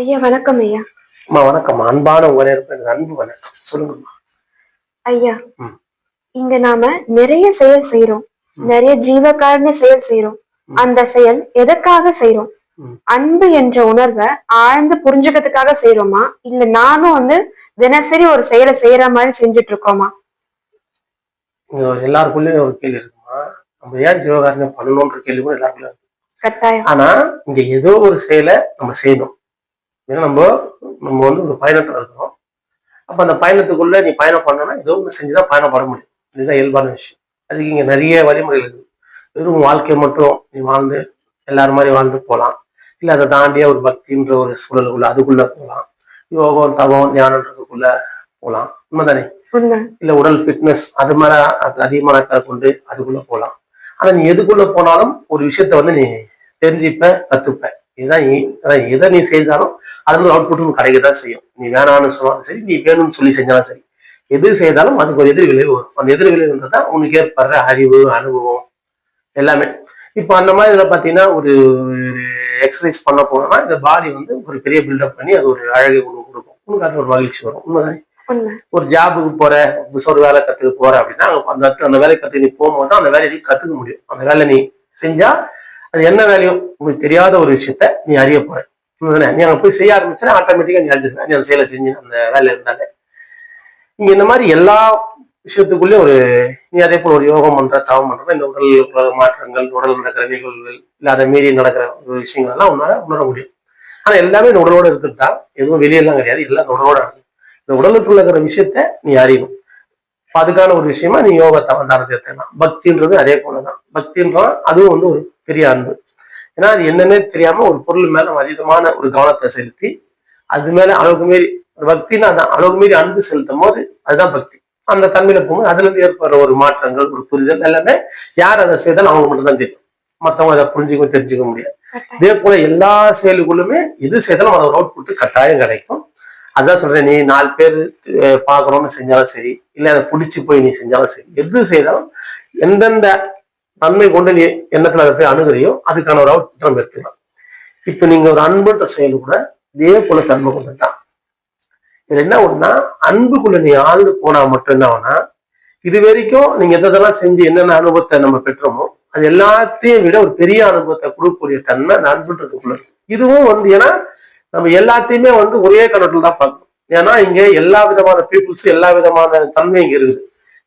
ஐயா வணக்கம் ஐயா. அம்மா வணக்கம். அன்பான உங்க நேரத்துல எனக்கு அன்பு வணக்கம். சொல்லுங்கம்மா. ஐயா, ம், இங்க நாம நிறைய செயல் செய்றோம். ம், நிறைய ஜீவகாருண்ய செயல் செய்றோம். ம், அந்த செயல் எதற்காக செய்றோம்? ம். அன்பு என்ற உணர்வை ஆழ்ந்து புரிஞ்சுக்கிறதுக்காக செய்றோமா? இல்ல நானும் தினசரி ஒரு செயலை செய்யற மாதிரி செஞ்சுட்டு இருக்கோமா? இங்க எல்லாருக்குள்ளயும் ஒரு கேள்வி இருக்குமா, நம்ம ஏன் ஜீவகாருண்யம் பண்ணணும்ன்ற கேள்வி கூட எல்லாருக்குள்ள இருக்கு. கட்டாயம். ஆனா இங்க ஏதோ ஒரு செயலை நம்ம செய்யணும். ஏன்னா நம்ம நம்ம வந்து ஒரு பயணத்துல இருக்கோம். அப்ப அந்த பயணத்துக்குள்ள நீ பயணம் பண்ணணும்னா ஏதோ ஒன்று செஞ்சுதான் பயணம் பண்ண முடியும். இதுதான் இயல்பான விஷயம். அதுக்கு இங்க நிறைய வழிமுறைகள் இருக்கு. வெறும் வாழ்க்கையை மட்டும் நீ வாழ்ந்து எல்லாரும் மாதிரி வாழ்ந்து போகலாம். இல்ல அதை தாண்டிய ஒரு பக்தின்ற ஒரு சூழலுக்குள்ள அதுக்குள்ள போகலாம். யோகம் தவம் ஞானன்றதுக்குள்ள போகலாம். உண்மைதானே? உண்மை. இல்ல உடல் ஃபிட்னஸ் அது மேல அதிகமான அக்கறை கொண்டு அதுக்குள்ள போகலாம். ஆனா நீ எதுக்குள்ள போனாலும் ஒரு விஷயத்த வந்து நீ தெரிஞ்சுப்ப, கத்துப்ப. இதுதான் அதான் எதை நீ செய்தாலும் அது வந்து அவுட்புட் கிடைக்கதான் செய்யும். நீ வேணாம்னு சொன்னாலும் சரி, நீ வேணும்னு சொல்லி செஞ்சாலும் சரி, எது செய்தாலும் அதுக்கு ஒரு எதிர் விளைவு வரும். அந்த எதிர் விளைவுன்றதான் உனக்கு ஏற்படுற அறிவு, அனுபவம் எல்லாமே. இப்போ அந்த மாதிரி இதுல பாத்தீங்கன்னா ஒரு எக்ஸசைஸ் பண்ண போனோம்னா இந்த பாடி வந்து ஒரு பெரிய பில்டப் பண்ணி அது ஒரு அழகை உனக்கு கொடுக்கும். உனக்கு அது ஒரு மகிழ்ச்சி வரும். உண்மைதானே? உண்மை. ஒரு ஜாபுக்கு போற, ஒரு வேலை கத்துக்க போற அப்படின்னா அந்த வேலை கத்துக்க நீ போகும்போது தான் அந்த வேலையை நீ கத்துக்க முடியும். அந்த வேலை நீ செஞ்சா அது என்ன வேலையோ உங்களுக்கு தெரியாத ஒரு விஷயத்த நீ அறிய போற. நீ அங்க போய் செய்ய ஆரம்பிச்சா ஆட்டோமேட்டிக்கா நீ அறிஞ்சிருக்க. நீ அந்த செயலை செஞ்சு அந்த வேலை இருந்தாலே இங்க இந்த மாதிரி எல்லா விஷயத்துக்குள்ளே ஒரு நீ அதே போல ஒரு யோகம் பண்ற, தவம் பண்ற, இந்த உடல் மாற்றங்கள், உடல் நடக்கிற நிகழ்வுகள், இல்ல அதை மீறி நடக்கிற ஒரு விஷயங்கள் எல்லாம் உன்னால உணர முடியும். ஆனா எல்லாமே இந்த உடலோட இருக்குதா, எதுவும் வெளியெல்லாம் கிடையாது. எல்லாம் இந்த உடலோட இருக்கு. இந்த உடலுக்குள்ள இருக்கிற விஷயத்த நீ அறியணும். அதுக்கான ஒரு விஷயமா நீ யோகத்தை தானத்தை எடுத்துக்கலாம். பக்தின்றது அதே போலதான். பக்தின்றான் அதுவும் வந்து ஒரு பெரிய அன்பு. ஏன்னா அது என்னன்னே தெரியாம ஒரு பொருள் மேல அதீதமான ஒரு கவனத்தை செலுத்தி அது மேல அளவுக்கு மீறி பக்தினா அதான் அளவுக்கு மீறி அன்பு செலுத்தும் போது அதுதான் பக்தி. அந்த தன்மையில போகும்போது அதுல இருந்து ஏற்படுற ஒரு மாற்றங்கள், ஒரு புரிதல் எல்லாமே யார் அதை செய்தாலும் அவங்க மட்டும் தான் தெரியும். மற்றவங்க அதை புரிஞ்சுக்க தெரிஞ்சுக்க முடியாது. இதே போல எல்லா செயலுக்குள்ளுமே எது செய்தாலும் அதோட அவுட்புட் கட்டாயம் கிடைக்கும். அதான் சொல்றேன், நீ 4 பேர் பாக்குறோம்னு செஞ்சாலும் சரி, இல்ல அதை பிடிச்சி போய் நீ செஞ்சாலும் சரி, எது செய்தாலும் எந்தெந்த தன்மை கொண்டு நீ எண்ணத்துல அதை போய் அணுகிறியோ அதுக்கான ஒரு அவுட்புட் நம்ம எடுத்துக்கலாம். இப்ப நீங்க ஒரு அன்புன்ற செயல் கூட இதே போல தன்மை கொண்டுதான். இதுல என்ன ஒண்ணுன்னா, அன்புக்குள்ள நீ ஆழ்ந்து போனா மட்டும் என்ன ஆகும்னா, இது வரைக்கும் நீங்க எதெல்லாம் செஞ்சு என்னென்ன அனுபவத்தை நம்ம பெற்றோமோ அது எல்லாத்தையும் விட ஒரு பெரிய அனுபவத்தை கொடுக்கக்கூடிய தன்மை அந்த அன்புன்றதுக்குள்ள இருக்கு. இதுவும் வந்து ஏன்னா நம்ம எல்லாத்தையுமே வந்து ஒரே கண்ணத்துல தான் பார்க்கணும். ஏன்னா இங்க எல்லா விதமான பீப்புள்ஸ் எல்லா விதமான தன்மை இங்க இருக்குது.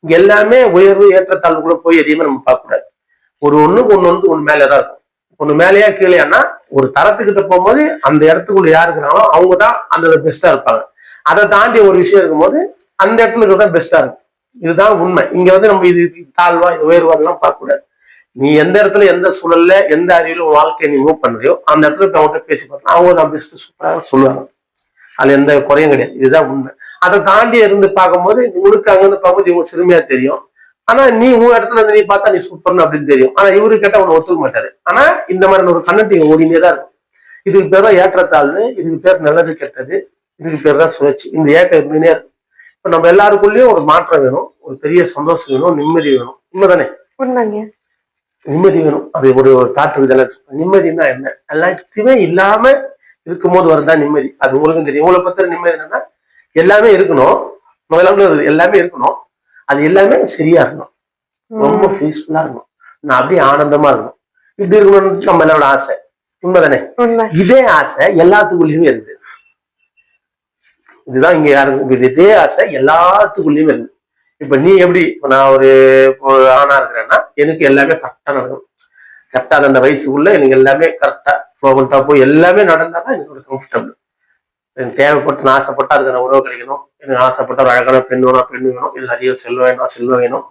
இங்க எல்லாமே உயர்வு ஏற்றத்தாழ்வுக்குள்ள போய் எதையுமே நம்ம பார்க்க கூடாது. ஒண்ணுக்கு ஒண்ணு வந்து ஒண்ணு மேலேதான் இருக்கும். ஒண்ணு மேலேயா கீழேயானா ஒரு தரத்துக்கிட்ட போகும்போது அந்த இடத்துக்குள்ள யாரு இருக்கிறாங்களோ அவங்க தான் அந்த பெஸ்டா இருப்பாங்க. அதை தாண்டி ஒரு விஷயம் இருக்கும்போது அந்த இடத்துல இருக்கிறது பெஸ்டா இருக்கும். இதுதான் உண்மை. இங்க வந்து நம்ம இது தாழ்வா இது உயர்வா எல்லாம் பார்க்க கூடாது. நீ எந்த இடத்துல எந்த சூழல்ல எந்த அறிவிலும் வாழ்க்கையை நீ மூவ் பண்றியோ அந்த இடத்துல அவங்ககிட்ட பேசி பார்த்தா அவங்க நான் பெஸ்ட் சூப்பராக சொல்லுவாங்க. அதுல எந்த குறையும் கிடையாது. இதுதான் உண்மை. அதை தாண்டி இருந்து பார்க்கும்போது உனக்கு அங்கிருந்து பார்க்கும்போது இவங்க சிறுமையா தெரியும். ஆனா நீ உன் இடத்துல இருந்து நீ பார்த்தா நீ சூப்பர்னு அப்படின்னு தெரியும். ஆனா இவரு கேட்டா உன்னை ஒத்துக்க மாட்டாரு. ஆனா இந்த மாதிரி ஒரு கண்ணட்டிங்க ஓடினே தான் இருக்கும். இதுக்கு பேர் தான் ஏற்றத்தாழ்வு, இதுக்கு பேர் நல்லது கெட்டது, இதுக்கு பேர் தான் சுழற்சி. இந்த ஏக்கம் இருந்துனே இருக்கும். இப்ப நம்ம எல்லாருக்குள்ளயும் ஒரு மாற்றம் வேணும், ஒரு பெரிய சந்தோஷம் வேணும், நிம்மதி வேணும். உண்மைதானே? உண்மைங்க. நிம்மதி வேணும். அது ஒரு தாட் இருக்குதானே. நிம்மதினா என்ன? எல்லாத்தையுமே இல்லாம இருக்கும்போது வரதான் நிம்மதி. அது உங்களுக்கும் தெரியும். உங்களை பத்திர நிம்மதி என்னன்னா எல்லாமே இருக்கணும், எல்லாமே இருக்கணும், அது எல்லாமே சரியா இருக்கணும், ரொம்ப பீஸ்ஃபுல்லா இருக்கணும், நான் அப்படியே ஆனந்தமா இருக்கணும். இப்படி இருக்கணும்னு நம்ம எல்லாரோட ஆசை. உண்மைதானே? இதே ஆசை எல்லாத்துக்குள்ளயுமே இருக்குது. இதுதான் இங்க யாருக்கு இதே ஆசை எல்லாத்துக்குள்ளயுமே இருக்கு. இப்ப நீ எப்படி, நான் ஒரு ஆணா இருக்கிறேன்னா எனக்கு எல்லாமே கரெக்டா நடக்கணும். கரெக்டா அந்த வயசுக்குள்ள எனக்கு எல்லாமே கரெக்டா ஃப்ளோவெண்டா போய் எல்லாமே நடந்தாதான் எனக்கு ஒரு கம்ஃபர்டபுள். எனக்கு தேவைப்பட்டு நான் ஆசைப்பட்டா அதுக்கான உறவு கிடைக்கணும். எனக்கு ஆசைப்பட்ட ஒரு அழகான பெண் வேணும், பெண் வேணும். எனக்கு அதிகம் செல்வம் வேணும், செல்வம் வேணும்.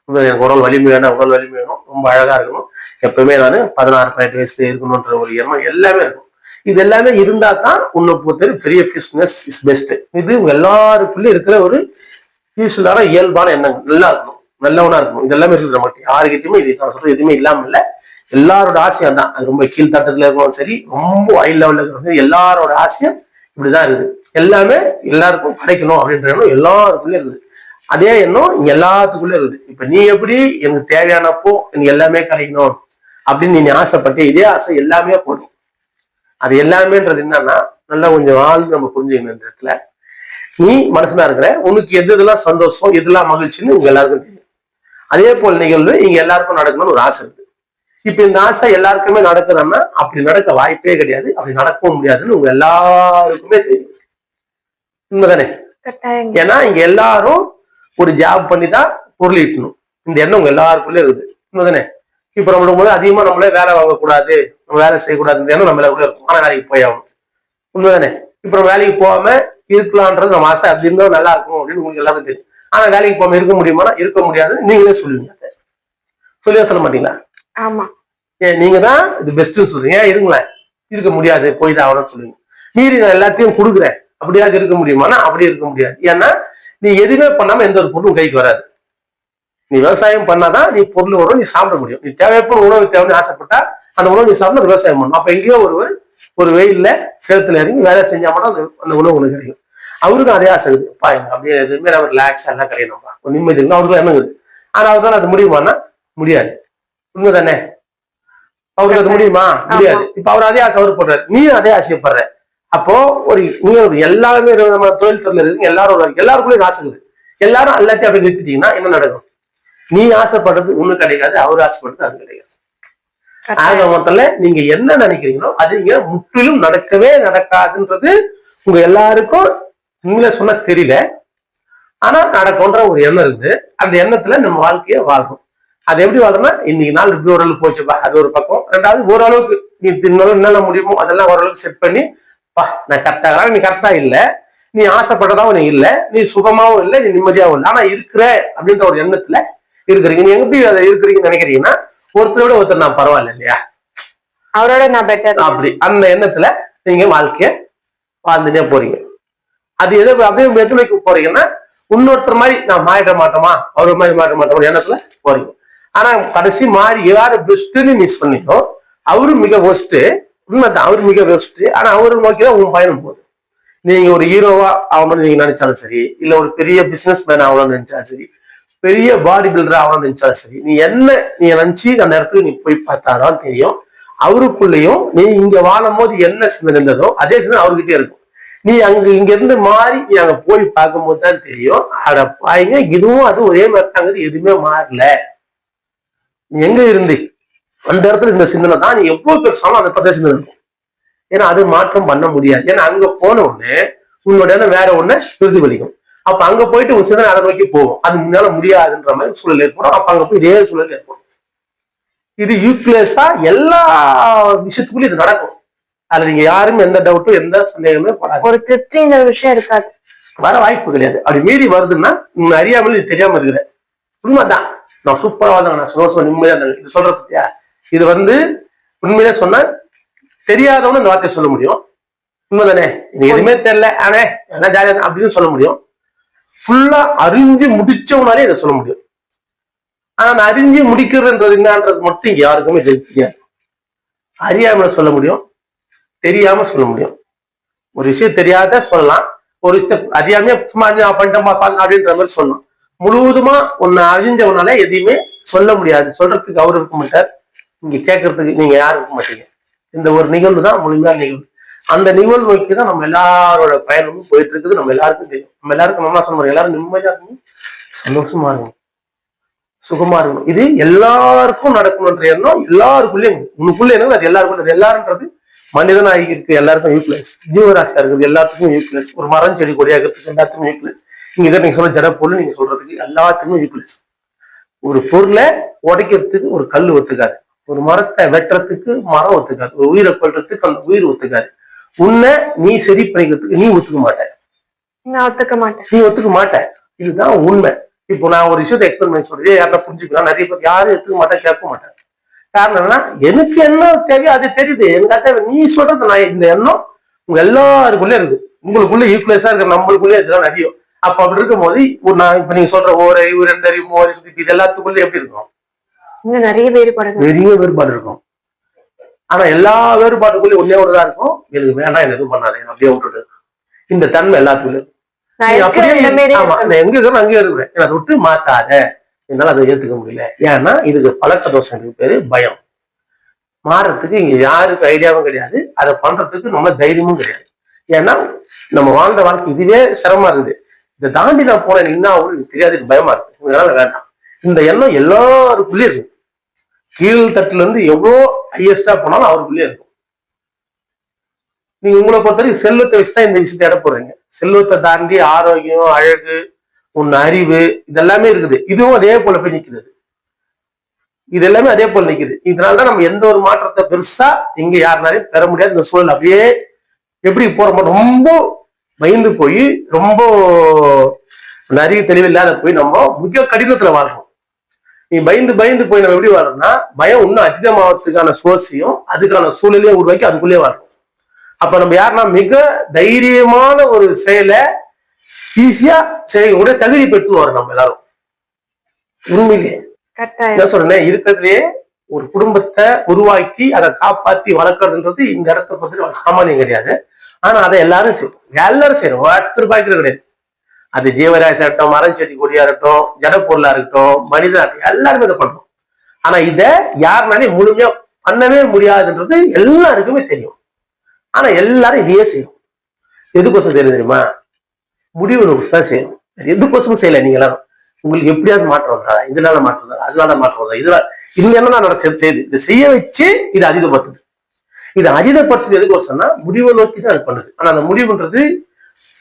எனக்கு உடல் வலிமை வேணும், உடல் வலிமை வேணும். ரொம்ப அழகா இருக்கணும். எப்பவுமே நான் 16-18 வயசுல இருக்கணும்ன்ற ஒரு எண்ணம் எல்லாமே இருக்கும். இது எல்லாமே இருந்தா தான் உன்னை பொறுத்த பெரிய பீஸ்ஃபுல்னஸ் இஸ் பெஸ்ட். இது எல்லாருக்குள்ளே இருக்கிற ஒரு பீஸ்ஃபுல்லான இயல்பான எண்ணங்கள். நல்லா இருக்கணும், நல்லவனா இருக்கணும். இது எல்லாமே இருக்குது நம்மகிட்ட. யாருக்கிட்டையுமே இது நான் சொல்றது எதுவுமே இல்லாம இல்ல. எல்லாரோட ஆசையம் தான். அது ரொம்ப கீழ்த்தட்டத்துல இருக்கணும் சரி, ரொம்ப ஹை லெவல்ல இருக்கணும் சரி, எல்லாரோட ஆசையம் இப்படிதான் இருக்குது. எல்லாமே எல்லாருக்கும் கிடைக்கணும் அப்படின்ற எண்ணம் எல்லாருக்குள்ளே இருக்குது. அதே எண்ணம் இங்க எல்லாத்துக்குள்ளே இருக்குது. இப்ப நீ எப்படி எனக்கு தேவையானப்போ எனக்கு எல்லாமே கிடைக்கணும் அப்படின்னு நீ ஆசைப்பட்டு இதே ஆசை எல்லாமே போடும். அது எல்லாமேன்றது என்னன்னா நல்லா கொஞ்சம் ஆழ்ந்து நம்ம புரிஞ்சுக்கணும் இந்த இடத்துல. நீ மனுஷனா இருக்கிற, உனக்கு எதெல்லாம் சந்தோஷம், எதெல்லாம் மகிழ்ச்சின்னு உங்க எல்லாருக்கும் தெரியும். அதே போல் நிகழ்வு இங்க எல்லாருக்கும் நடக்கணும்னு ஒரு ஆசை இருக்கு. இப்ப இந்த ஆசை எல்லாருக்குமே நடக்குதுன்னா அப்படி நடக்க வாய்ப்பே கிடையாது, அப்படி நடக்கவும் முடியாதுன்னு உங்க எல்லாருக்குமே தெரியும். உண்மைதானே? ஏன்னா இங்க எல்லாரும் ஒரு ஜாப் பண்ணி தான் பொருள் ஈட்டணும். இந்த எண்ணம் உங்க எல்லாருக்குள்ளே இருக்குது. உண்மைதானே? இப்ப நம்மளுக்கு போது அதிகமா நம்மளே வேலை வாங்கக்கூடாது, நம்ம வேலை செய்யக்கூடாது, இந்த எண்ணம் நம்ம எல்லாருக்குள்ளே இருக்கும். ஆனா வேலைக்கு போய் ஆகணும். உண்மைதானே? இப்ப நம்ம வேலைக்கு போகாம இருக்கலான்றது நம்ம ஆசை, அப்படி இருந்தா நல்லா இருக்கும் அப்படின்னு உங்களுக்கு எல்லாரும் தெரியும். ஆனா வேலைக்கு போகாம இருக்க முடியுமா? இருக்க முடியாதுன்னு நீங்களே சொல்லுவீங்க. சொல்லியா சொல்ல மாட்டீங்களா? ஆமா. ஏன் நீங்க தான் இது பெஸ்ட்னு சொல்றீங்க. ஏன் இருங்களேன், இருக்க முடியாது, போய் தான் ஆகணும்னு சொல்லுவீங்க. மீறி நான் எல்லாத்தையும் கொடுக்குறேன், அப்படியாவது இருக்க முடியுமானா அப்படி இருக்க முடியாது. ஏன்னா நீ எதுவுமே பண்ணாம எந்த ஒரு பொருளும் கைக்கு வராது. நீ விவசாயம் பண்ணாதான் நீ பொருள் வரும், நீ சாப்பிட முடியும். நீ தேவைப்பட உணவு தேவைன்னு ஆசைப்பட்டா அந்த உணவு நீ சாப்பிட விவசாயம் பண்ணணும். அப்ப எங்கேயோ ஒரு வெயில்ல சேத்துல இறங்கி வேலை செஞ்சா மட்டும் அந்த உணவு உனக்கு கிடைக்கும். அவருக்கும் அதே ஆசை இருக்குது. எனக்கு அப்படியே எதுவுமே நம்ம ரிலாக்ஸா எல்லாம் கிடையாதுப்பா, ஒரு நிம்மதி இருக்குன்னு அவருக்கும் என்னங்குது. ஆனா அவர்தான் அது முடியுமானா முடியாது. உண்மைதானே? அவருக்கு அது முடியுமா? முடியாது. இப்ப அவர் அதே ஆசை அவர் போடுறாரு, நீ அதே ஆசைப்படுற. அப்போ எல்லாருமே நம்ம தொழில் துறையில இருக்கு, எல்லாருக்குள்ளேயும் ஆசை இருக்குது. எல்லாரும் எல்லாத்தையும் அப்படி நிறுத்திட்டீங்கன்னா என்ன நடக்கும்? நீ ஆசைப்படுறது ஒண்ணு கிடைக்காது, அவர் ஆசைப்படுறது அது கிடையாது. ஆக மொத்தத்துல நீங்க என்ன நினைக்கிறீங்களோ அது இங்க முற்றிலும் நடக்கவே நடக்காதுன்றது உங்க எல்லாருக்கும் உண்மையில சொன்னா தெரியல. ஆனா நடக்கும்ன்ற ஒரு எண்ணம் இருக்குது. அந்த எண்ணத்துல நம்ம வாழ்க்கைய வாழ்றோம். அது எப்படி வாழ்றோம்னா, இன்னைக்கு நாள் இப்படி ஓரளவுக்கு போச்சுப்பா, அது ஒரு பக்கம். ரெண்டாவது ஓரளவுக்கு நீ என்னென்ன முடியுமோ அதெல்லாம் ஓரளவுக்கு செட் பண்ணி நான் கரெக்டா, நீ கரெக்டா இல்ல, நீ ஆசைப்பட்டதாவும் நீ இல்ல, நீ சுகமாவும் இல்லை, நீ நிம்மதியாவும் இல்லை, ஆனா இருக்கிற அப்படின்ற ஒரு எண்ணத்துல இருக்கிறீங்க. நீ எப்படி அதை இருக்கிறீங்கன்னு நினைக்கிறீங்கன்னா, ஒருத்தரை விட ஒருத்தர் நான் பரவாயில்ல இல்லையா, அவரோட நான் பெட்டர், அப்படி அந்த எண்ணத்துல நீங்க வாழ்க்கைய வாழ்ந்துட்டே போறீங்க. அது எதை அப்படியே எது வைக்க போறீங்கன்னா, இன்னொருத்தர் மாதிரி நான் மாறிட மாட்டோமா, அவர் மாதிரி மாற மாட்டோம் எண்ணத்துல போறீங்க. ஆனா கடைசி மாறி யாரு பெஸ்ட்ன்னு நீ சொன்னீங்களோ அவரு மிக ஒஸ்ட். உண்மைதான், அவரு மிக பெஸ்ட். ஆனா அவரு நோக்கிதான் உன் பயணம் போகுது. நீங்க ஒரு ஹீரோவா ஆகணும்னு நீங்க நினைச்சாலும் சரி, இல்ல ஒரு பெரிய பிசினஸ் மேன் ஆகணும்னு நினைச்சாலும் சரி, பெரிய பாடி பில்டர் ஆகணும்னு நினைச்சாலும் சரி, நீ நினைச்சு அந்த இடத்துக்கு நீ போய் பார்த்தாதான் தெரியும். அவருக்குள்ளேயும் நீ இங்க வாழும் போது என்ன சிந்தனை இருந்ததோ அதே சிந்தனை அவர்கிட்டே இருக்கும். நீ இங்க இருந்து மாறி நீ அங்க போய் பார்க்கும்போது தான் தெரியும், அட பாருங்க இதுவும் அது ஒரே மாதிரி எதுவுமே மாறல. நீ எங்க இருந்து அந்த இடத்துல இந்த சிந்தனை தான் நீ எவ்வளவு பேசாலும் அந்த பத்த சிந்தனை இருக்கும். ஏன்னா அது மாற்றம் பண்ண முடியாது. ஏன்னா அங்க போன உடனே உன்னோட வேற ஒண்ணு பிரதிபலிக்கும். அப்ப அங்க போயிட்டு ஒரு சிந்தனை அதை நோக்கி போகும். அது முன்னால முடியாதுன்ற மாதிரி சூழல் ஏற்படும். அப்ப அங்க போய் இதே சூழல் ஏற்படும். இது யூக்ளேஸா எல்லா விஷயத்துக்குள்ளயும் இது நடக்கும். அதுல நீங்க யாரும் எந்த டவுட்டும் எந்த சந்தேகமே படாது. ஒரு திருப்தி இந்த விஷயம் இருக்காது, வர வாய்ப்பு கிடையாது. அப்படி மீறி வருதுன்னா நீங்க அறியாமல் இது தெரியாம இருக்கிற உண்மைதான். நான் சூப்பரா வாழ்ந்தாங்க, நான் சந்தோஷமா நிம்மதியா இருந்தாங்க, இது சொல்றது பத்தியா? இது உண்மையிலே சொன்னா தெரியாதவனு இந்த வார்த்தையை சொல்ல முடியும். உண்மைதானே? இது எதுவுமே தெரியல ஆனே என்ன ஜாலியா அப்படின்னு சொல்ல முடியும். ஃபுல்லா அறிஞ்சு முடிச்சவனாலே இதை சொல்ல முடியும். ஆனா நான் அறிஞ்சு முடிக்கிறதுன்றது என்னன்றது மட்டும் யாருக்குமே தெரியாது. அறியாம சொல்ல முடியும், தெரியாம சொல்ல முடியும். ஒரு விஷயம் தெரியாத சொல்லலாம், ஒரு விஷயம் அறியாம சும்மா பண்ணிட்டோமா அப்படின்ற மாதிரி சொல்லலாம். முழுவதுமா ஒன்னு அறிஞ்சவனால எதையுமே சொல்ல முடியாது. சொல்றதுக்கு அவரு இருக்க மாட்டார், இங்க கேட்கறதுக்கு நீங்க யாரும் இருக்க மாட்டீங்க. இந்த ஒரு நிகழ்வு தான் முழுமையான நிகழ்வு. அந்த நிகழ்வு நோக்கிதான் நம்ம எல்லாரோட பயணமும் போயிட்டு இருக்குது. நம்ம எல்லாருக்கும் தெரியும். நம்ம எல்லாருக்கும் நம்ம சொன்ன எல்லாரும் நிம்மதியா இருக்கணும், சந்தோஷமா இருக்கணும், சுகமா இருக்கணும். இது எல்லாருக்கும் நடக்கணும்ன்ற எண்ணம் எல்லாருக்குள்ளேயும் உனக்குள்ள என்ன, அது எல்லாருக்கும். எல்லாருன்றது மனிதனாகி இருக்கு, எல்லாருக்கும் யூக்ளஸ். ஜீவராசியா இருக்குது எல்லாத்துக்கும் யூக்ளஸ். ஒரு மரம் செடி கொடியாகிறதுக்கு எல்லாத்துக்கும் யூக்ளஸ். நீங்க சொல்ற ஜட பொருள் நீங்க சொல்றதுக்கு எல்லாத்துக்குமே யூக்ளஸ். ஒரு பொருளை உடைக்கிறதுக்கு ஒரு கல் ஒத்துக்காது, ஒரு மரத்தை வெட்டுறதுக்கு மரம் ஒத்துக்காது, ஒரு உயிரை கொள்றதுக்கு அந்த உயிர் ஒத்துக்காது. உன்னை நீ சரி பண்ணிக்கிறதுக்கு நீ ஒத்துக்க மாட்டேன், நீ ஒத்துக்க மாட்டேன். இதுதான் உண்மை. இப்போ நான் ஒரு விஷயத்தை எக்ஸ்பிளைன் பண்ணி சொல்றேன், யாரும் புரிஞ்சுக்கலாம். நிறைய பேர் யாரும் எடுத்துக்க மாட்டேன், கேட்க மாட்டேன். காரணம் என்னன்னா, எனக்கு என்ன தேவையோ அது தெரியுது. எனக்கு நீ சொல்றது நான் இந்த எண்ணம் உங்க எல்லாருக்குள்ளே இருக்கு. உங்களுக்குள்ள ஈக்குவலஸா இருக்கு, நம்மளுக்குள்ளே இதெல்லாம் நிறைய. அப்ப அப்படி இருக்கும் போது நான் இப்ப நீங்க சொல்ற ஒரு அறிவு, ரெண்டு அறிவு, மூணு அறிவு, இது எல்லாத்துக்குள்ள எப்படி இருக்கும்? நிறைய வேறுபாடு இருக்கும். ஆனா எல்லா வேறுபாட்டுக்குள்ளயும் ஒன்னே ஒண்ணுதான் இருக்கும், எனக்கு வேணாம், என்ன எதுவும் பண்ணாது, அப்படியே விட்டுட்டு. இந்த தன்மை எல்லாத்துக்குள்ளயும் அப்படியே எங்க இருக்கிறோம் அங்கே இருக்கிறேன், அதை விட்டு மாத்தாத, என்னால அதை ஏத்துக்க முடியல. ஏன்னா இதுக்கு பழக்க தோஷத்துக்கு பேரு பயம். மாறத்துக்கு இங்க யாருக்கு ஐடியாவும் கிடையாது, அதை பண்றதுக்கு நம்ம தைரியமும் கிடையாது. ஏன்னா நம்ம வாழ்ந்த வாழ்க்கை இதுவே சிரமமா இருக்குது. இதை தாண்டி நான் போனேன் என்ன ஆகும் எனக்கு தெரியாது, எனக்கு பயமா இருக்கு, இதனால வேண்டாம். இந்த எண்ணம் எல்லாருக்குள்ளே இருக்கும். கீழ் தட்டுல இருந்து எவ்வளோ ஹையஸ்டா போனாலும் அவருக்குள்ளே இருக்கும். நீங்க உங்களை பொறுத்தவரைக்கும் செல்வத்தை வச்சுதான் இந்த விஷயத்தை எடை போடுறீங்க. செல்வத்தை தாண்டி ஆரோக்கியம், அழகு, உன் அறிவு, இதெல்லாமே இருக்குது. இதுவும் அதே போல போய் நிக்குது. இது எல்லாமே அதே போல நிக்குது. இதனாலதான் நம்ம எந்த ஒரு மாற்றத்தை பெருசா இங்க யாருனாலையும் பெற முடியாது. இந்த சூழல் அப்படியே எப்படி போறோமோ ரொம்ப பயந்து போய், ரொம்ப நிறைய தெளிவில்லாத போய் நம்ம மிக கடினத்துல வாழ்றோம். நீ பயந்து பயந்து போய் நம்ம எப்படி வாழறோம்னா, பயம் இன்னும் அதிகமாகறதுக்கான சோர்ஸையும் அதுக்கான சூழலையும் உருவாக்கி அதுக்குள்ளேயே வாழணும். அப்ப நம்ம யாருன்னா மிக தைரியமான ஒரு செயலை ஈஸியா செய்யக்கூடிய தகுதி பெற்று வரும் நம்ம எல்லாரும். உண்மையிலே என்ன சொல்றேன், இருக்கிறதுலயே ஒரு குடும்பத்தை உருவாக்கி அதை காப்பாத்தி வளர்க்கறதுன்றது இந்த இடத்த பத்தி சாமானியம் கிடையாது. ஆனா அதை எல்லாரும் செய்யணும், எல்லாரும் செய்யணும், ஒருத்தர் பாய்க்கிறது கிடையாது. அது ஜீவராசி இருக்கட்டும், மரம் செடி கொடியா இருக்கட்டும், ஜடப்பொருளா இருக்கட்டும், மனிதா இருக்கட்டும், எல்லாருமே இதை பண்றோம். ஆனா இதை யாருனாலே முழுமையா பண்ணவே முடியாதுன்றது எல்லாருக்குமே தெரியும். ஆனா எல்லாரும் இதையே செய்யும். எதுக்கோசம் செய்யறது தெரியுமா? முடிவு தான் செய்யணும். எதுக்கோசமும் செய்யல. நீங்க எல்லாரும் உங்களுக்கு எப்படியாவது மாற்றம் வந்தா, இதனால மாற்றம் வந்தா, அதனால மாற்றம் வந்தா, இதெல்லாம் இந்த என்ன நடத்த செய்யுது, இதை செய்ய வச்சு இது அதிகப்படுத்துது. இது அதிகப்படுத்துது எதுக்கோசம்னா முடிவை நோக்கி தான் அது பண்ணுது. ஆனா அந்த முடிவுன்றது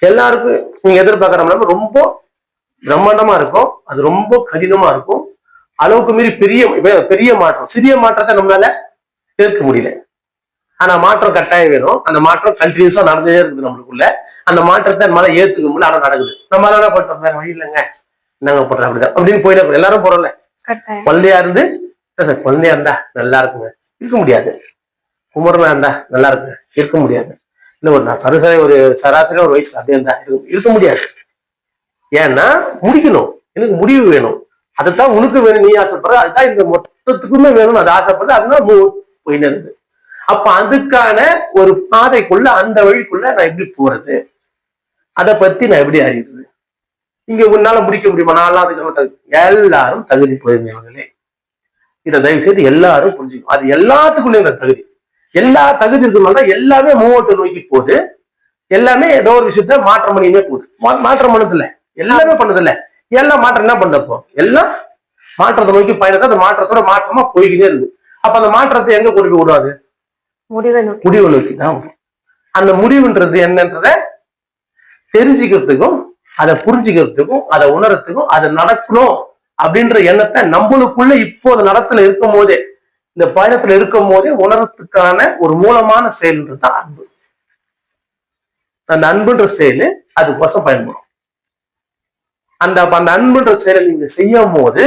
எல்லாருக்கும் நீங்க எதிர்பார்க்கற ரொம்ப பிரம்மாண்டமா இருக்கும். அது ரொம்ப கடினமா இருக்கும். அளவுக்கு மீறி பெரிய பெரிய மாற்றம், சிறிய மாற்றத்தை நம்மளால ஏற்க முடியல. ஆனா மாற்றம் கட்டாயம் வேணும். அந்த மாற்றம் கண்டினியூஸா நடந்தே இருக்குது நம்மளுக்குள்ள. அந்த மாற்றத்தை நம்மளால ஏத்துக்க முடியல, ஆனா நடக்குது. நம்மளால என்ன பண்றோம், வேற வழி இல்லைங்க, என்னங்க பண்றோம் அப்படிதான் அப்படின்னு போயிட எல்லாரும் போறோம்ல. குழந்தையா இருந்து சார் குழந்தையா இருந்தா நல்லா இருக்குங்க, இருக்க முடியாது. குமரனா இருந்தா நல்லா இருக்குங்க, இருக்க முடியாது. இல்ல ஒரு சராசரி ஒரு வயசுல அப்படியே இருந்தா இருக்க முடியாது. ஏன்னா முடிக்கணும், எனக்கு முடிவு வேணும். அதைத்தான் உனக்கு வேணும், நீ ஆசைப்படுற அதுதான் இந்த மொத்தத்துக்குமே வேணும்னு அது ஆசைப்படுறது. அதுதான் போயின்னு இருக்கு. அப்ப அதுக்கான ஒரு பாதைக்குள்ள, அந்த வழிக்குள்ள நான் எப்படி போறது, அதை பத்தி நான் எப்படி அறியுது? இங்க உன்னால முடிக்க முடியுமா? நான்லாம் அதுக்கு எல்லாரும் தகுதி போயிருந்தவங்களே. இதை தயவு செய்து எல்லாரும் புரிஞ்சுக்கணும். அது எல்லாத்துக்குள்ளேயும் தகுதி, எல்லா தகுதி இருக்கிறதுனால எல்லாமே மூவத்தை நோக்கி போகுது. எல்லாமே ஏதோ ஒரு விஷயத்த மாற்றம் பண்ணியே போகுது. மாற்றம் பண்ணது இல்லை, எல்லாமே பண்ணது இல்லை. எல்லாம் மாற்றம் என்ன பண்ணப்போ எல்லாம் மாற்றத்தை நோக்கி பயணத்தை அந்த மாற்றத்தோட மாற்றமா போய்கிட்டே இருக்கு. அப்ப அந்த மாற்றத்தை எங்க கொண்டு போய் விடாது? முடிவை நோக்கி தான். அந்த முடிவுன்றது என்னன்றத தெரிஞ்சுக்கிறதுக்கும், அதை புரிஞ்சுக்கிறதுக்கும், அதை உணரத்துக்கும், அது நடக்கணும் அப்படின்ற எண்ணத்தை நம்மளுக்குள்ள இப்போ அந்த நடத்துல இருக்கும் போதே, இந்த பயணத்துல இருக்கும் போதே உணரத்துக்கான ஒரு மூலமான செயல்ன்றது தான் அன்பு. அந்த அன்புன்ற செயல் அதுக்கோசம் பயன்படும். அந்த அன்புன்ற செயலை நீங்க செய்யும் போது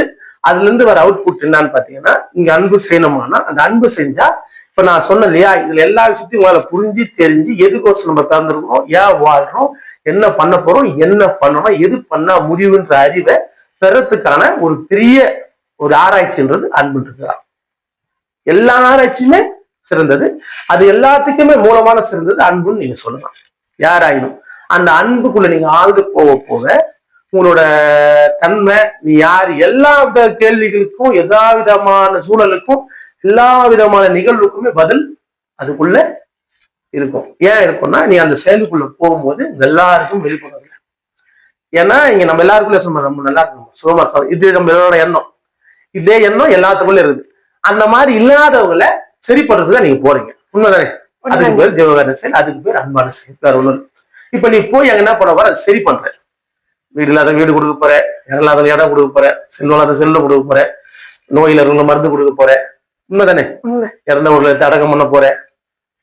அதுல இருந்து வர அவுட்புட் என்னன்னு பாத்தீங்கன்னா, இங்க அன்பு செய்யணுமானா அந்த அன்பு செஞ்சா, இப்ப நான் சொன்னேன் இல்லையா, இதுல எல்லா விஷயத்தையும் உங்களால புரிஞ்சு தெரிஞ்சு எதுக்கோசம் நம்ம பிறந்திருக்கோம், ஏன் வாழ்றோம், என்ன பண்ண போறோம், என்ன பண்ணணும், எது பண்ணா முடிவுன்ற அறிவை பெறத்துக்கான ஒரு பெரிய ஒரு ஆராய்ச்சின்றது அன்புன்றதுதான். எல்லா ஆராய்ச்சியுமே சிறந்தது, அது எல்லாத்துக்குமே மூலமான சிறந்தது அன்புன்னு நீங்க சொல்லலாம். யாராயினும் அந்த அன்புக்குள்ள நீங்க ஆழ்ந்து போக போக உங்களோட தன்மை, நீ யார், எல்லா வித கேள்விகளுக்கும், எல்லா விதமான சூழலுக்கும், எல்லா விதமான நிகழ்வுக்குமே பதில் அதுக்குள்ள இருக்கும். ஏன் இருக்கும்னா, நீ அந்த செயலுக்குள்ள போகும்போது எல்லாருக்கும் வெளிப்படுறது. ஏன்னா இங்க நம்ம எல்லாருக்குள்ள சொல்றோம், நம்ம நல்லா இருக்கணும், சுகமா, இது நம்மளோட எண்ணம். இதே எண்ணம் எல்லாத்துக்குள்ள இருக்குது. அந்த மாதிரி இல்லாதவங்களை சரிப்படுறதுதான் நீங்க போறீங்க. உண்மைதானே? அதுக்கு பேர் ஜீவகாரண செயல், அதுக்கு பேர் அன்பான செயல், வேற ஒண்ணு. இப்ப நீ போய் அங்க என்ன பண்ண போற, அது சரி பண்ற. வீடு இல்லாத வீடு கொடுக்க போற, இடம் இல்லாத இடம் கொடுக்க போற, செல்வம் இல்லாத செல்வம் கொடுக்க போற, நோயில இருந்த மருந்து கொடுக்க போற. உண்மைதானே? இறந்த ஒரு அடக்கம் பண்ண போற.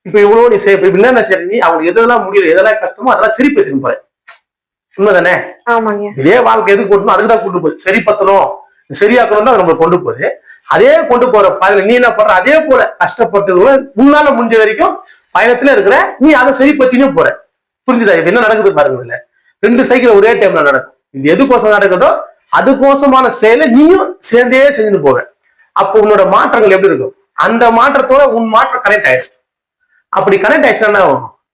இப்ப இவ்வளவு நீ செய்ய என்னென்ன சரி, நீ அவங்க எதெல்லாம் முடியல, எதெல்லாம் கஷ்டமோ அதெல்லாம் சரி பத்தி போற. உண்மைதானே? இதே வாழ்க்கை எதுக்கு கூட்டணும், அதுக்குதான் கூட்டு போகுது. சரி பத்தணும், சரியாக்கணும் தான் நம்ம கொண்டு போகுது. அதே கொண்டு போற பாதையில நீ என்ன பண்ற, அதே போல கஷ்டப்பட்டு முன்னால முடிஞ்ச வரைக்கும் பயணத்துல இருக்கிற நீ அதை சரி பத்தினே போற. புரிஞ்சுதா? என்ன நடக்குது பாருங்க. இல்ல 2 சைக்கிள் ஒரே டைம்ல நடக்கும். இது எதுக்கோசம் நடக்குதோ அதுக்கோசமான செயலை நீயும் சேர்ந்தே செஞ்சுட்டு போவ. அப்போ உன்னோட மாற்றங்கள் எப்படி இருக்கும், அந்த மாற்றத்தோட உன் மாற்றம் கனெக்ட் ஆயிடுச்சு. அப்படி கனெக்ட் ஆயிடுச்சுன்னா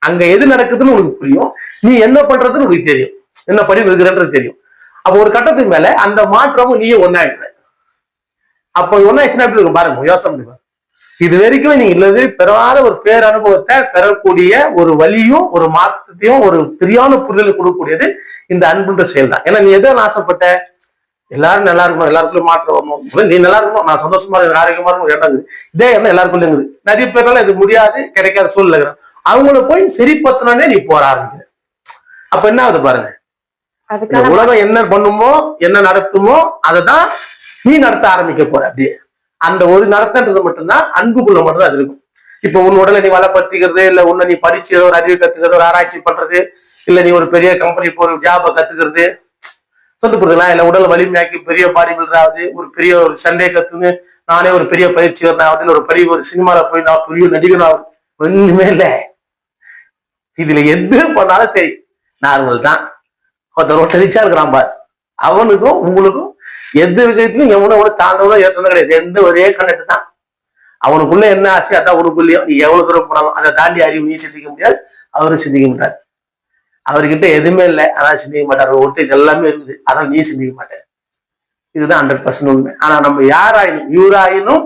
அங்க எது நடக்குதுன்னு உனக்கு புரியும், நீ என்ன பண்றதுன்னு உனக்கு தெரியும், என்ன படி இருக்கிறன்றது தெரியும். அப்போ ஒரு கட்டத்துக்கு மேல அந்த மாற்றமும் நீயும் ஒன்னாயிடுற. அப்போ ஒன்னாயிடுச்சுன்னா எப்படி இருக்கும் பாருங்க, யோசனை பண்ணி பாருங்க. இது வரைக்கும் நீங்க இல்லது பெறாத ஒரு பேரனுபவத்தை பெறக்கூடிய ஒரு வழியும் ஒரு மாற்றத்தையும் ஒரு சரியான புரிதலை கொடுக்கக்கூடியது இந்த அன்புன்ற செயல் தான். ஏன்னா நீ எதை ஆசைப்பட்ட, எல்லாரும் நல்லா இருக்கணும், எல்லாருக்குள்ள மாற்றம் வரணும், நீ நல்லா இருக்கணும், நான் சந்தோஷமா இருக்கணும், ஆரோக்கியமா இருக்கணும், எண்ணம் இதே எண்ணம் எல்லாருக்குள்ள இருக்குது. நிறைய பேரால இது முடியாது, கிடைக்காத சூழ்நிலை. அவங்கள போய் சரி பத்தனே நீ போற ஆரம்பிக்கிற. அப்ப என்ன ஆகுது பாருங்க, உலகம் என்ன பண்ணுமோ என்ன நடத்துமோ அதை தான் நீ நடத்த ஆரம்பிக்க போற. அப்படியே அந்த ஒரு நடத்தன்றது மட்டும்தான் அன்புக்குள்ள மட்டும்தான் அது இருக்கும். இப்ப உன் உடலை நீ வளப்படுத்திக்கிறது, இல்ல உன்னை நீ படிச்சு ஒரு அறிவு கத்துக்கிறது, ஒரு ஆராய்ச்சி பண்றது, இல்ல நீ ஒரு பெரிய கம்பெனி போற ஜாபை கத்துக்கிறது, சொந்த புரிதலாம், இல்ல உடல் வலிமையாக்கி பெரிய பாடி பில்டர் ஆகுது, ஒரு பெரிய ஒரு சண்டே கத்துன்னு நானே ஒரு பெரிய பயிற்சியர் ஆகுது, ஒரு பெரிய ஒரு சினிமால போய் நான் பெரிய நடிகர் ஆகுது, ஒண்ணுமே இல்ல. இதுல எது பண்ணாலும் சரி நார்மல் தான். ஒருத்தர் ரோட்ல ரிச்சா இருக்கிறான் பார், அவனுக்கும் உங்களுக்கும் எந்த விதத்திலும் எவனோட தாழ்ந்தவனோ ஏற்றதும் கிடையாது. எந்த ஒரே கணக்கு தான். அவனுக்குள்ள என்ன ஆசை அதான் உனக்குள்ளேயும். நீ எவ்வளவு தூரம் போனாலும் அதை தாண்டி அறிவு நீ சிந்திக்க முடியாது, அவரும் சிந்திக்க மாட்டார். அவர்கிட்ட எதுவுமே இல்லை, ஆனா சிந்திக்க மாட்டார். ஒட்டு எல்லாமே இருக்குது, ஆனால் நீ சிந்திக்க மாட்டேன். இதுதான் 100% உண்மை. ஆனா நம்ம யாராயினும் இவராயினும்